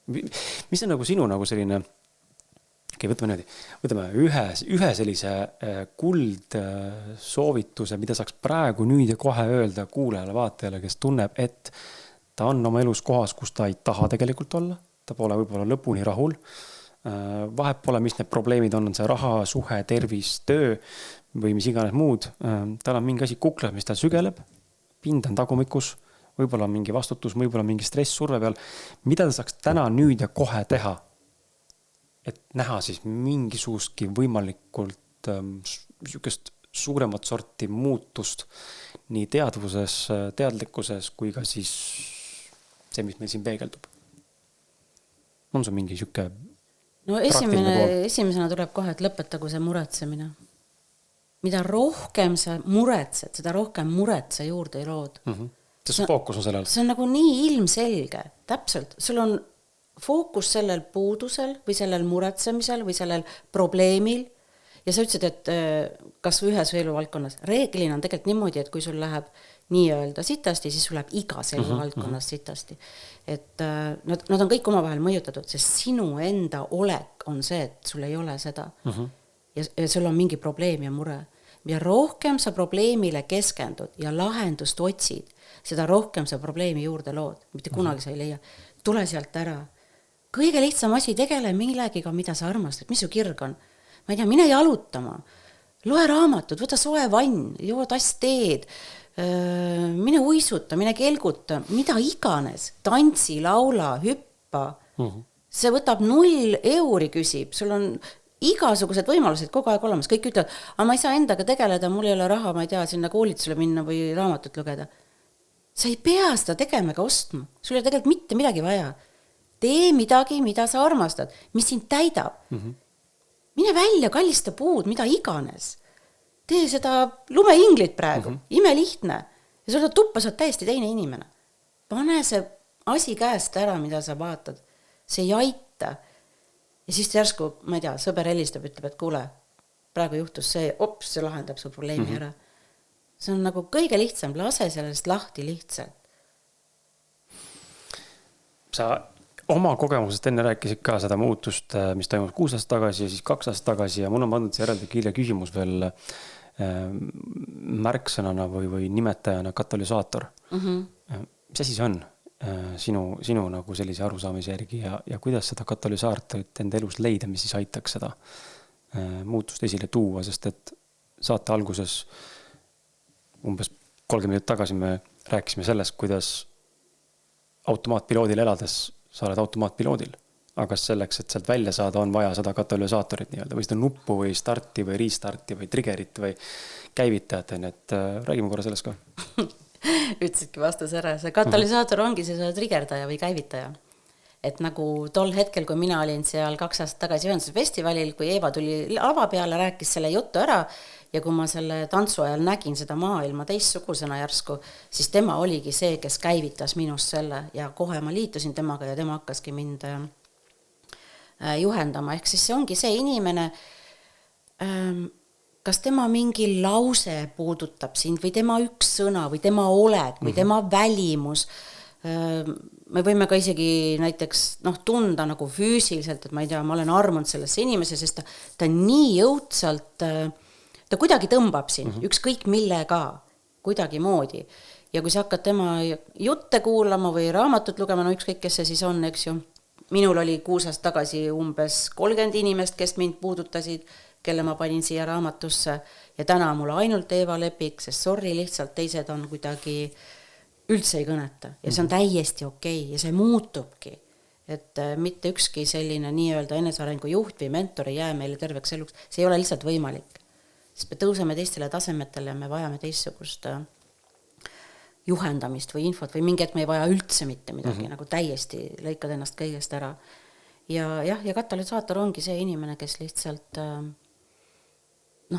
mis on nagu sinu nagu selline, võtame ühe sellise kuld soovituse, mida saaks praegu nüüd ja kohe öelda kuulajale, vaatajale, kes tunneb, et ta on oma elus kohas, kus ta ei taha tegelikult olla, ta pole võib-olla lõpuni rahul. Vahet pole, mis need probleemid on see raha, suhe, tervis, töö või mis iganes muud. Tal on mingi asi kuklas, mis ta sügeleb, pind on tagumikus, võib-olla mingi vastutus, võib-olla mingi stress surve peal. Mida ta saaks täna nüüd ja kohe teha, et näha siis mingisugustki võimalikult suuremat sorti muutust nii teadvuses, teadlikkuses kui ka siis see, mis meil siin peegeldub? On sul mingi siuke esimesena tuleb kohe, et lõpetagu see muretsemine. Mida rohkem sa muretsed, seda rohkem muretse juurde ei lood. See fookus on sellel. See on nagu nii ilmselge, täpselt. Sul on fookus sellel puudusel või sellel muretsemisel või sellel probleemil. Ja sa ütlesid, et kas ühes või eluvaldkonnas. Reeglina on tegelikult niimoodi, et kui sul läheb nii-öelda sitasti, siis sul läheb igas eluvaldkonnas sitasti. Et nad on kõik omavahel mõjutatud, sest sinu enda olek on see, et sul ei ole seda. Ja sul on mingi probleem ja mure. Ja rohkem sa probleemile keskendud ja lahendust otsid, seda rohkem sa probleemi juurde lood. Mitte kunagi sa ei leia. Tule sealt ära. Kõige lihtsam asi tegele millegiga, mida sa armastad. Mis su kirg on? Ma ei tea, mine jalutama. Loe raamatud, võta soe vann, joo tass teed, mine uisuta, mine kelguta, mida iganes. Tantsi, laula, hüppa. See võtab 0 euri küsib. Sul on igasugused võimalused kogu aeg olemas. Kõik ütlevad, aga ma ei saa endaga tegeleda, mul ei ole raha, ma ei tea, sinna koolitusele minna või raamatut lugeda. Sa ei pea seda tegema ega ostma. Sul ei tegelikult mitte midagi vaja. Tee midagi, mida sa armastad, mis sind täidab. Mine välja, kallista puud, mida iganes. Tee seda lumeinglit praegu, ime lihtne. Ja sul tuppa saad täiesti teine inimene. Pane see asi käest ära, mida sa vaatad. See ei aita. Ja siis järsku, ma ei tea, sõber helistab, ütleb, et kuule, praegu juhtus see, see lahendab su probleemi ära. See on nagu kõige lihtsam, lase sellest lahti lihtsalt. Sa oma kogemusest enne rääkisid ka seda muutust, mis toimus 6 aastat tagasi ja siis 2 aastat tagasi ja mul on pandud see eraldi kirja küsimus veel märksõnana või nimetajana katalüsaator. Mis asi see on sinu nagu sellise arusaamise järgi ja kuidas seda katalüsaatorit enda elus leida, mis siis aitaks seda muutust esile tuua, sest et saate alguses umbes 30 minutit tagasi me rääkisime sellest, kuidas automaatpiloodil elades sa oled automaatpiloodil, aga selleks, et sealt välja saada, on vaja seda katalüsaatorit nii-öelda, või seda nuppu või starti või restarti või triggerit või käivitajat, et räägime korra sellest ka. Ütlesidki vastus ära, see katalüsaator ongi see triggerdaja või käivitaja. Et nagu tol hetkel, kui mina olin seal 2 aastat tagasi ühenduse festivalil, kui Eeva tuli lava peale, rääkis selle juttu ära ja kui ma selle tantsu ajal nägin seda maailma teistsugusena järsku, siis tema oligi see, kes käivitas minust selle ja kohe ma liitusin temaga ja tema hakkaski mind juhendama. Ehk siis see ongi see inimene, kas tema mingi lause puudutab sind või tema üks sõna või tema olek või tema välimus. Me võime ka isegi näiteks tunda nagu füüsiliselt, et ma ei tea, ma olen armunud sellesse inimese, sest ta nii jõudsalt ta kuidagi tõmbab sind, ükskõik millega, kuidagi moodi. Ja kui sa hakkad tema jutte kuulama või raamatut lugema, ükskõik kes see siis on, eks ju. Minul oli 6 aastat tagasi umbes 30 inimest, kes mind puudutasid, kelle ma panin siia raamatusse ja täna mul ainult Eeva Lepik, sest sorry, lihtsalt teised on kuidagi üldse ei kõneta ja see on täiesti okei ja see muutubki. Et mitte ükski selline nii-öelda enesearengu juht või mentor ei jää meile terveks eluks, see ei ole lihtsalt võimalik. Sest me tõuseme teistele tasemetele ja me vajame teistsugust juhendamist või infot või mingi, et me ei vaja üldse mitte midagi, nagu täiesti lõikad ennast kõigest ära. Ja katalüsaator ongi see inimene, kes lihtsalt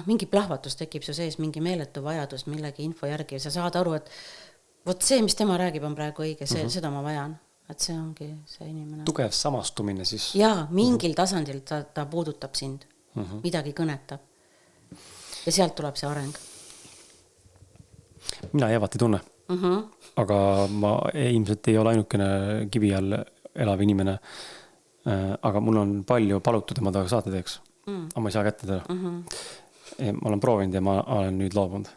mingi plahvatus tekib su sees, mingi meeletu vajadus millegi info järgi ja sa saad aru, et vot see, mis tema räägib, on praegu õige, seda ma vajan. Et see ongi see inimene. Tugev samastumine siis. Jaa, mingil tasandil ta puudutab sind, midagi kõnetab. Ja sealt tuleb see areng. Mina Eevat ei tunne. Aga ma ilmselt ei ole ainukene kivi all elav inimene, aga mul on palju palutud ja ma tahan saate teeks. Aga ma ei saa kätte teda. Ma olen proovinud ja ma olen nüüd loobunud.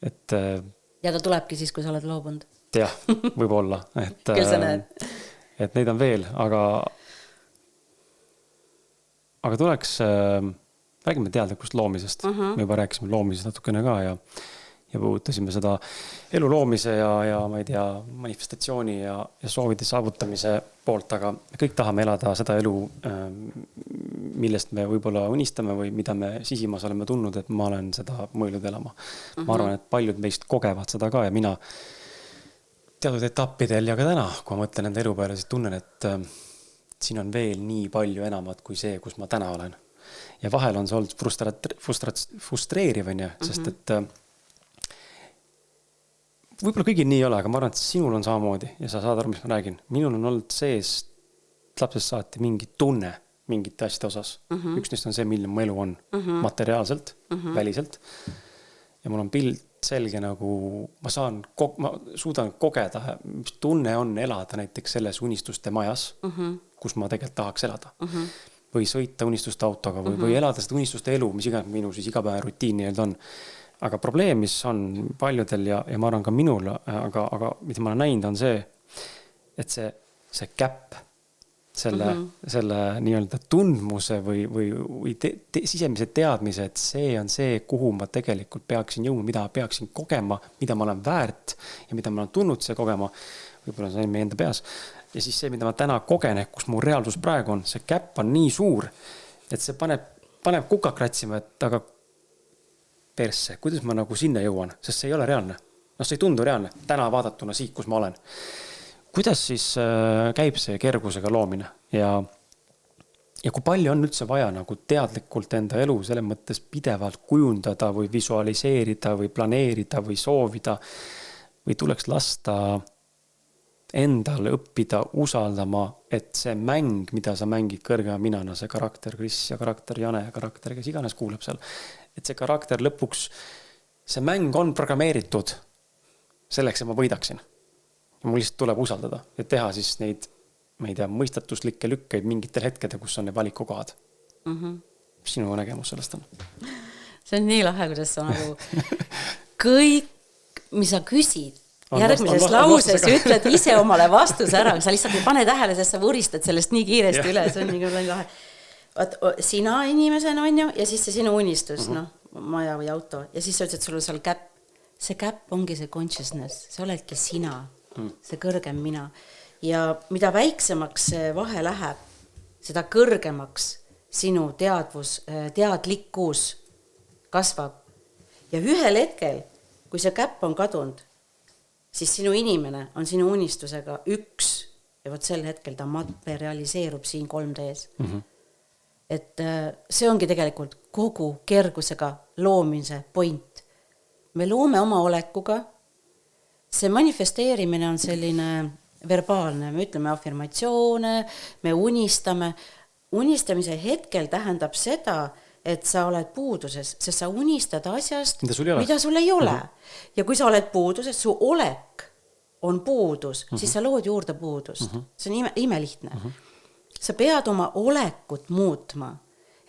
Et ja ta tulebki siis, kui sa oled loobunud. Jah, võib-olla. Küll sa näed. Et neid on veel, aga tuleks, räägime teadlikust loomisest. Me juba rääkisime loomisest natukene ka ja puudutasime seda elu loomise ja ma ei tea, manifestatsiooni ja soovide saavutamise poolt, aga me kõik tahame elada seda elu, millest me võib-olla unistame või mida me sisimas oleme tundnud, et ma olen seda mõelnud elama. Ma arvan, et paljud meist kogevad seda ka ja mina teatud etappidel ja ka täna, kui ma mõtlen enda elu peale, siis tunnen, et siin on veel nii palju enamat kui see, kus ma täna olen. Ja vahel on see olnud frustreeriv, sest et võib-olla kõigil nii ei ole, aga ma arvan, et sinul on samamoodi ja sa saad aru, mis ma räägin. Minul on olnud sees lapsest saati mingi tunne mingite asjade osas. Üks neist on see, milline mu elu on materiaalselt, väliselt. Ja mul on pilt selge nagu, ma suudan kogeda, mis tunne on elada näiteks selles unistuste majas, kus ma tegelikult tahaks elada. Või sõita unistuste autoga või elada seda unistuste elu, mis iganes minu siis igapäeva rutiin on. Aga probleem, mis on paljudel ja ma arvan ka minul, aga mida ma olen näinud, on see, et see käpp, selle nii-öelda tundmuse või sisemise teadmise, et see on see, kuhu ma tegelikult peaksin jõudma, mida peaksin kogema, mida ma olen väärt ja mida ma olen tulnud see kogema, võib-olla see on meie enda peas. Ja siis see, mida ma täna kogen, kus mu reaalsus praegu on, see käpp on nii suur, et see paneb kukak kratsima, et aga persse, kuidas ma nagu sinna jõuan, sest see ei ole reaalne. See ei tundu reaalne, täna vaadatuna siit, kus ma olen. Kuidas siis käib see kergusega loomine ja kui palju on üldse vaja nagu teadlikult enda elu selles mõttes pidevalt kujundada või visualiseerida või planeerida või soovida või tuleks lasta endale õppida usaldama, et see mäng, mida sa mängid kõrgema minana, see karakter Kris ja karakter Jane ja karakter, kes iganes kuuleb seal, et see karakter lõpuks, see mäng on programmeeritud selleks, et ma võidaksin. Ja mul lihtsalt tuleb usaldada ja teha siis neid, ma ei tea, mõistatuslikke lükkeid mingitel hetkedel, kus on need valikukohad. Mis sinu nägemus sellest on? See on nii lahe, kuidas sa nagu kõik, mis sa küsid, järgmises lauses ütled ise omale vastuse ära, sa lihtsalt ei pane tähele, sest sa võristad sellest nii kiiresti üle, see on nii lahe. Sina inimesena on ju, ja siis see sinu unistus, maja või auto, ja siis sa ütled, et sul on seal käpp. See käpp ongi see consciousness, see oledki sina, see kõrgem mina. Ja mida väiksemaks see vahe läheb, seda kõrgemaks sinu teadlikkus kasvab. Ja ühel hetkel, kui see käpp on kadunud, siis sinu inimene on sinu unistusega üks ja võt sel hetkel ta materialiseerub siin 3Ds. Et see ongi tegelikult kogu kergusega loomise point. Me loome oma olekuga, see manifesteerimine on selline verbaalne, me ütleme afirmatsioone, me unistame. Unistamise hetkel tähendab seda, et sa oled puuduses, sest sa unistad asjast, mida sul ei ole. Ja kui sa oled puuduses, su olek on puudus, siis sa lood juurde puudust. See on imelihtne. Sa pead oma olekut muutma.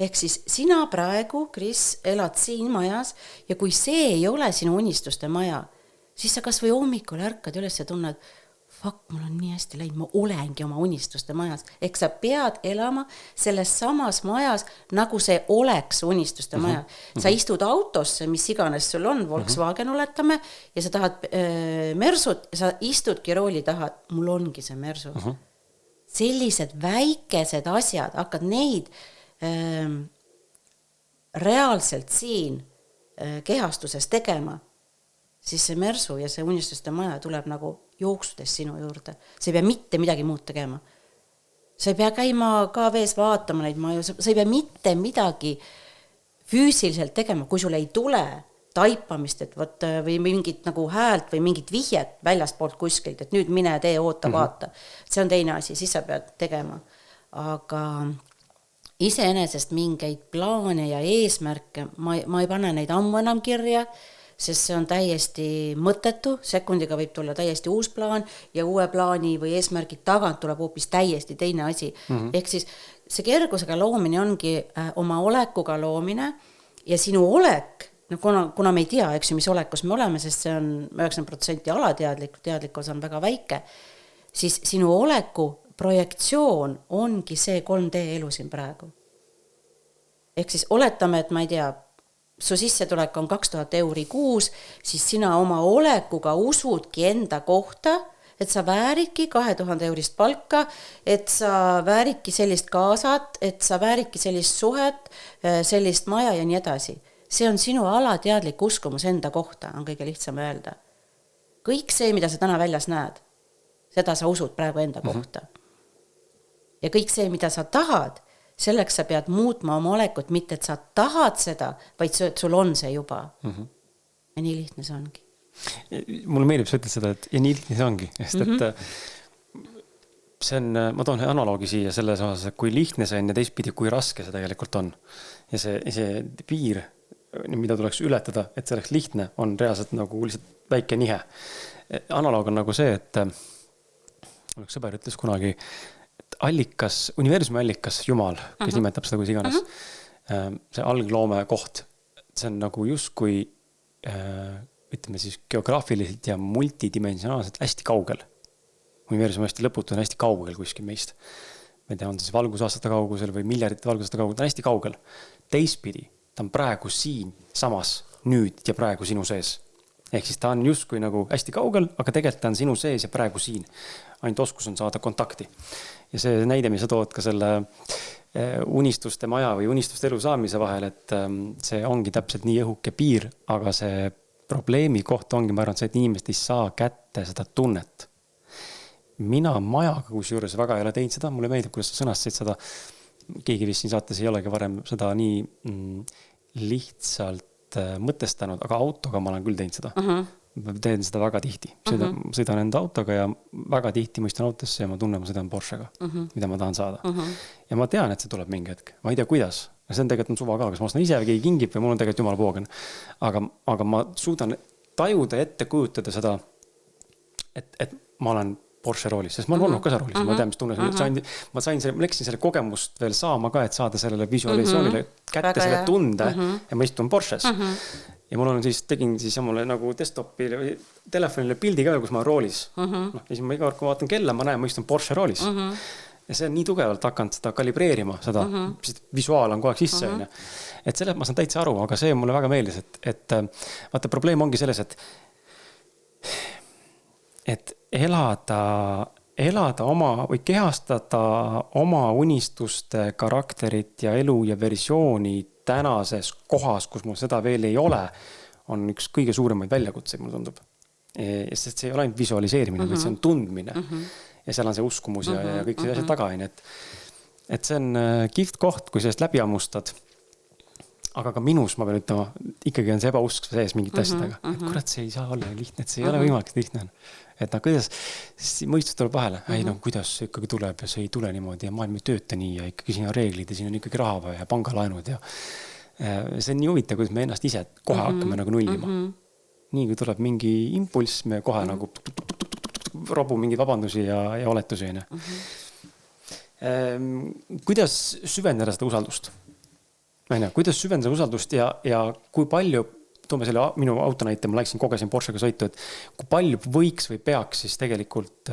Ehk siis sina praegu, Kris, elad siin majas ja kui see ei ole sinu unistuste maja, siis sa kas või hommikul ärkad üles ja tunned, mul on nii hästi läinud, ma olengi oma unistuste majas. Ehk sa pead elama selles samas majas, nagu see oleks unistuste maja. Sa istud autosse, mis iganes sul on, Volkswagen oletame, ja sa tahad mersut ja sa istudki rooli taha, mul ongi see mersu. Sellised väikesed asjad, hakkad neid reaalselt siin kehastuses tegema, siis see mersu ja see unistuste maja tuleb nagu jooksudes sinu juurde. Sa ei pea mitte midagi muud tegema. Sa ei pea käima KV-s vaatama neid maju, sa ei pea mitte midagi füüsiliselt tegema, kui sul ei tule taipamist, et või mingit nagu häält või mingit vihjet väljastpoolt kuskilt, et nüüd mine tee, oota, vaata. See on teine asi, siis sa pead tegema. Aga iseenesest mingeid plaane ja eesmärke, ma ei pane neid ammu enam kirja, sest see on täiesti mõttetu, sekundiga võib tulla täiesti uus plaan ja uue plaani või eesmärgi tagant tuleb hoopis täiesti teine asi. Ehk siis see kergusega loomine ongi oma olekuga loomine ja sinu olek, no kuna me ei tea, eks ju, mis olekus me oleme, sest see on 90% alateadlik, teadlik osa on väga väike, siis sinu oleku projektsioon ongi see 3D elu siin praegu. Ehk siis oletame, et ma ei tea, su sissetulek on 2000 euri kuus, siis sina oma olekuga usudki enda kohta, et sa vääriki 2000 eurist palka, et sa vääriki sellist kaasat, et sa vääriki sellist suhet, sellist maja ja nii edasi. See on sinu alateadlik uskumus enda kohta, on kõige lihtsam öelda. Kõik see, mida sa täna väljas näed, seda sa usud praegu enda kohta. Ja kõik see, mida sa tahad, selleks sa pead muutma oma olekut, mitte et sa tahad seda, vaid sul on see juba. Ja nii lihtne see ongi. Mulle meeldib, sa ütled seda, et ja nii lihtne see ongi, sest et see on, ma toon analoogi siia selles osas, et kui lihtne see on ja teistpidi, kui raske see tegelikult on. Ja see piir, mida tuleks ületada, et see oleks lihtne, on reaalselt nagu lihtsalt väike nihe. Analoog on nagu see, et üks sõber ütles kunagi, et allikas, universumi allikas, Jumal, kes nimetab seda kui iganes, see algloome koht, see on nagu justkui ütleme siis geograafiliselt ja multidimensionaalselt hästi kaugel. Universum hästi lõputu on hästi kaugel kuskil meist. Ma ei tea, on siis valgusaastate kaugusel või miljardite valgusaastate kaugusel, ta on hästi kaugel. Teistpidi, ta on praegu siin samas, nüüd ja praegu sinu sees. Ehk siis ta on justkui nagu hästi kaugel, aga tegelikult ta on sinu sees ja praegu siin. Ainult oskus on saada kontakti. Ja see näide, mis sa tood ka selle unistuste maja või unistuste elu saamise vahel, et see ongi täpselt nii õhuke piir, aga see probleemi koht ongi, ma arvan, see, et inimesed ei saa kätte seda tunnet. Mina majaga kusjuures väga ei ole teinud seda, mulle meeldib, kuidas sa sõnastasid seda, keegi vist siin saates ei olegi varem seda nii lihtsalt mõtestanud, aga autoga ma olen küll teinud seda. Ma teen seda väga tihti. Sõidan enda autoga ja väga tihti ma istun autosse ja ma tunnen, ma sõidan Porschega, mida ma tahan saada. Ja ma tean, et see tuleb mingi hetk. Ma ei tea, kuidas. See on tegelikult suva ka, kas ma ostan ise või keegi kingib või mul on tegelikult jumala poogen. Aga ma suudan tajuda ette kujutada seda, et ma olen Porsche roolis, sest ma olen olnud ka roolis, ma tean, mis tunne. Ma läksin selle kogemust veel saama ka, et saada sellele visualisatsioonile kätte selle tunde ja ma istun Porsches. Ja mul on siis, tegin siis mulle nagu desktopile või telefonile pildi ka, kus ma olen roolis. Ja siis ma iga kord, kui ma vaatan kella, ma näen, ma istun Porsche roolis. Ja see on nii tugevalt hakanud seda kalibreerima, seda visuaal on kogu aeg sisse. Et selle ma saan täitsa aru, aga see mulle väga meeldis, et vaata, probleem ongi selles, et elada oma või kehastada oma unistuste karakterit ja elu ja versiooni tänases kohas, kus mul seda veel ei ole, on üks kõige suuremaid väljakutseid, mulle tundub. Sest see ei ole ainult visualiseerimine, vaid see on tundmine. Ja seal on see uskumus ja kõik see asjad taga. Et see on kihvt koht, kui sellest läbi ammustad. Aga ka minus, ma pean ütlema, ikkagi on see ebausk sees mingit asjadega. Et kurat, see ei saa olla lihtne, et see ei ole võimalik, et lihtne on. Et kuidas, mõistus tuleb vahele. Ei, kuidas see ikkagi tuleb ja see ei tule niimoodi ja maailm ei tööta nii ja ikkagi siin on reeglid ja siin on ikkagi raha ja pangalaenud. Ja see on nii huvitav, kuidas me ennast ise kohe hakkame nagu nullima. Nii kui tuleb mingi impulss, me kohe nagu robu mingeid vabandusi ja oletusi. Kuidas süvendada seda usaldust? Kuidas süvendada usaldust ja kui palju, toome selle minu auto näite, ma läksin kogesin Porschega sõitu, et kui palju võiks või peaks siis tegelikult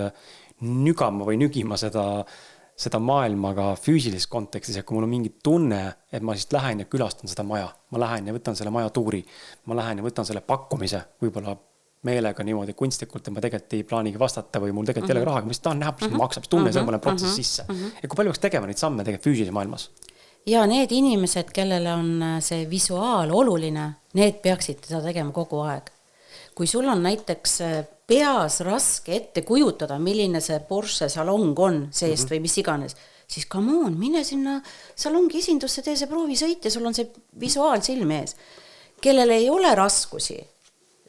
nügama või nügima seda maailmaga füüsilises kontekstis, et kui mul on mingi tunne, et ma siis lähen ja külastan seda maja, ma lähen ja võtan selle maja tuuri, ma lähen ja võtan selle pakkumise, võib-olla meelega niimoodi kunstlikult, et ma tegelikult ei plaanigi vastata või mul tegelikult ei ole raha, ma siis tahan näha, mis maksab, tunne see on mõne protsessi sisse. Ja kui palju võiks tegema neid samme tegelikult füüsilise maailmas? Ja need inimesed, kellele on see visuaal oluline, need peaksid seda tegema kogu aeg. Kui sul on näiteks peas raske ette kujutada, milline see Porsche salong on seest või mis iganes, siis come on, mine sinna salongi esindusse, tee see proovisõit ja sul on see visuaal silme ees. Kellel ei ole raskusi,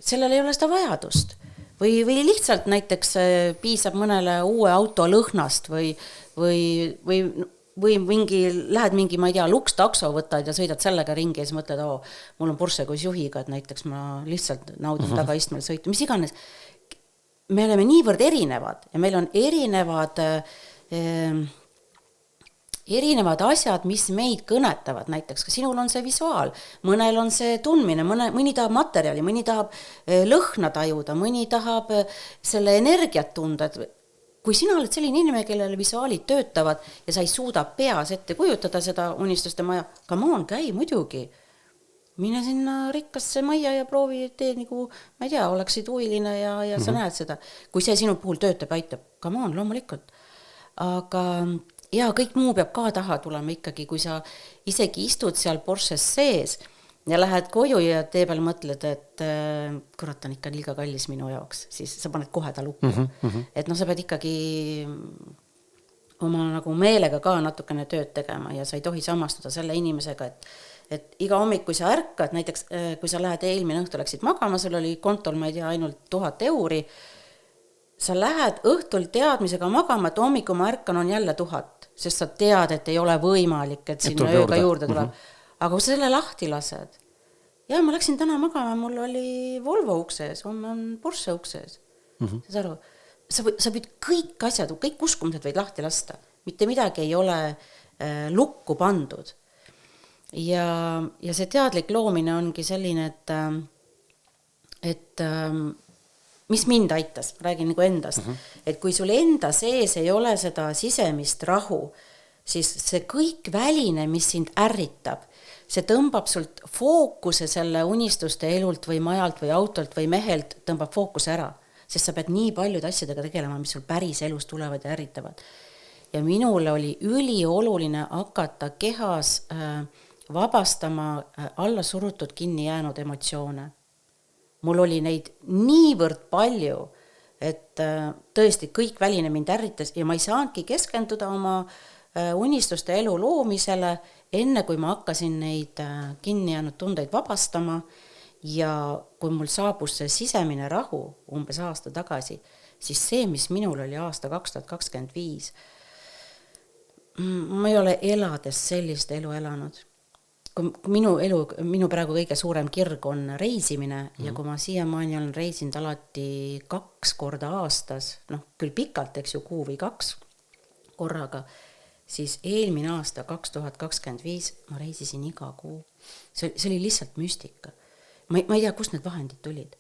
sellel ei ole seda vajadust. Või lihtsalt näiteks piisab mõnele uue auto lõhnast või või lähed mingi, ma ei tea, lukstakso võtad ja sõidad sellega ringi ja siis mõtled, mul on Porsche koos juhiga, et näiteks ma lihtsalt naudin tagaistmel sõitu, mis iganes. Me oleme niivõrd erinevad ja meil on erinevad asjad, mis meid kõnetavad, näiteks ka sinul on see visuaal, mõnel on see tundmine, mõni tahab materjali, mõni tahab lõhna tajuda, mõni tahab selle energiat tunda, et kui sina oled selline inimene, kellele visuaalid töötavad ja sa ei suuda peas ette kujutada seda unistuste maja, come on, käi muidugi. Mine sinna rikkasse majja ja proovi, et tee nagu, ma ei tea, oleksid huviline ja sa näed seda. Kui see sinu puhul töötab, aitab, come on, loomulikult. Aga ja kõik muu peab ka taha tulema ikkagi, kui sa isegi istud seal Porsches sees ja lähed koju ja tee peal mõtled, et kurat on ikka liiga kallis minu jaoks, siis sa paned kohe ta lukku. Et sa pead ikkagi oma nagu meelega ka natukene tööd tegema ja sa ei tohi samastuda selle inimesega, et iga hommik, kui sa ärkad, näiteks kui sa lähed eelmine õhtu läksid magama, sul oli kontol, ma ei tea, ainult 1000 euri, sa lähed õhtul teadmisega magama, et hommiku ma ärkan on jälle 1000, sest sa tead, et ei ole võimalik, et sinna ööga juurde tuleb. Aga kui sa selle lahti lased, ja ma läksin täna magama, mul oli Volvo uksees, homme on Porsche uksees. Sa aru, sa võid kõik asjad, kõik uskumised võid lahti lasta, mitte midagi ei ole lukku pandud. Ja see teadlik loomine ongi selline, et mis mind aitas, räägin nagu endast, et kui sul enda sees ei ole seda sisemist rahu, siis see kõik väline, mis sind ärritab, see tõmbab sult fookuse selle unistuste elult või majalt või autolt või mehelt, tõmbab fookuse ära, sest sa pead nii paljude asjadega tegelema, mis sul päris elus tulevad ja ärritavad. Ja minule oli ülioluline hakata kehas vabastama alla surutud kinni jäänud emotsioone. Mul oli neid niivõrd palju, et tõesti kõik väline mind ärritas ja ma ei saanudki keskenduda oma unistuste elu loomisele, enne kui ma hakkasin neid kinni jäänud tundeid vabastama ja kui mul saabus see sisemine rahu umbes aasta tagasi, siis see, mis minul oli aasta 2025, ma ei ole elades sellist elu elanud. Minu praegu kõige suurem kirg on reisimine ja kui ma siiamaani olen reisinud alati 2 korda aastas, küll pikalt, eks ju, 1 või 2 korraga, siis eelmine aasta 2025 ma reisisin iga kuu. See oli lihtsalt müstika. Ma ei tea, kust need vahendid tulid.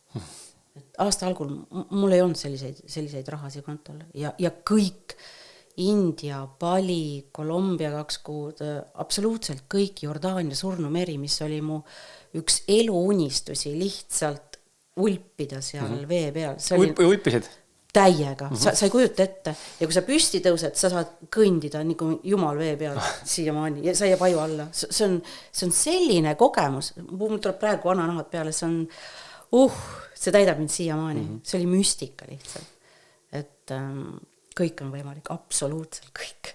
Aasta algul mul ei olnud selliseid rahasi kontol ja kõik India, Bali, Kolumbia 2 kuud, absoluutselt kõik Jordaania surnumeri, mis oli mu üks eluunistusi lihtsalt ulpida seal vee peal. Ulpisid? Täiega, sa ei kujuta ette. Ja kui sa püsti tõused, sa saad kõndida nagu jumal vee peal siiamaani ja sa jääb aju alla. See on selline kogemus, mul tuleb praegu vananahad peale, see täidab mind siiamaani. See oli müstika lihtsalt. Et kõik on võimalik, absoluutselt kõik.